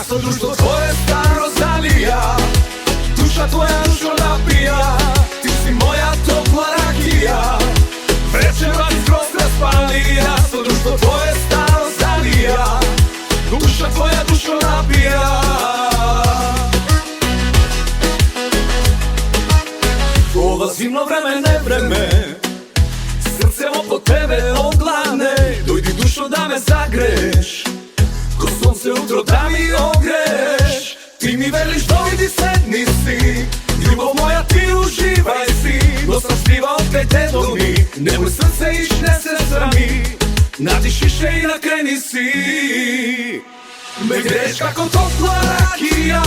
Svo društvo tvoje staro zalija, duša tvoja dušo napija. Ti si moja topla rakija, večera skroz raspalija. Svo društvo tvoje staro zalija, duša tvoja dušo napija. Ova zimno vreme, ne vreme, srce oko tebe ogladne. Dojdi dušo da me zagreš, ko sunce utro da mi ogreš. Ti mi veliš dojdi sedni si, ljubav moja ti uživaj si. No sam skrivao kaj te domi, nemoj srce iš ne se srami. Nadišiše i nakreni si. Me greš kako topla rakija,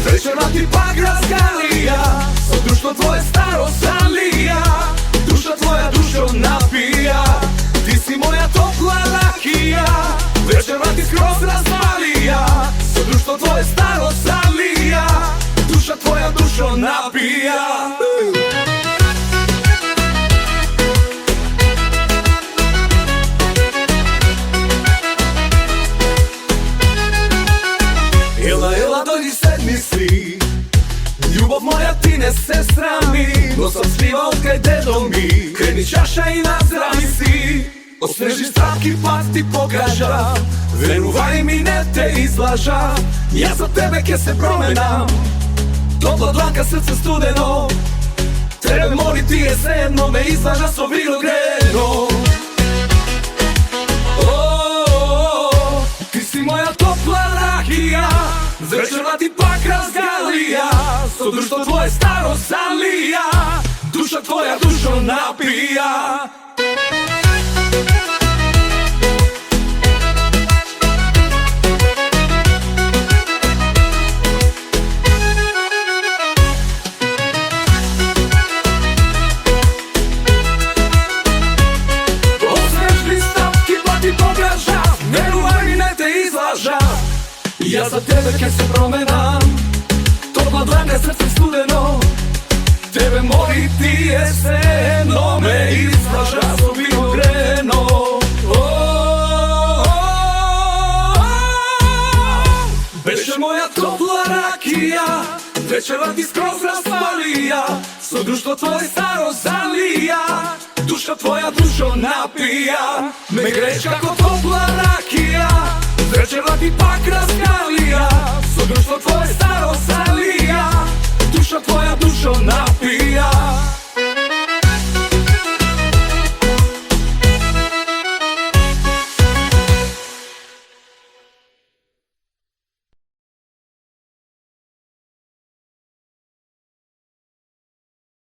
večera ti pak razgalija. Svo društvo tvoje staro zalija, duša tvoja dušo napija. Ti si moja topla rakija, večera ti skroz razvalija. Svo društvo tvoje staro zalija, duša tvoja dušo napija. Ela, dojdi sedni si, ljubav moja ti ne se srami. No sam skrivao kaj dedo mi, kreni čaša i nazdravi si. Osneži stavki pak ti pokaža, veruvaj mi ne te izlaža. Ja za tebe ke se promenam, topla dlanka srce studeno. Tebe moli ti je sedno, me izlaža so bilo greno. Ti si moja topla rakija, večera ti pak razgalija. Svo društvo tvoje staro zalija, duša tvoja dušo napija. Osnežni stavki pa ti pokaža, veruvaj mi ne te izlaža. Ja za tebe ke se promenam, topla dlanka srce studeno. Tebe moli ti je seno, me izlaža so bilo greno. Beše moja topla rakija, večera ti skroz raspalija. Svo društvo tvoje staro zalija, duša tvoja dušo napija. Me greš kako topla rakija, večera ti pak razgalija.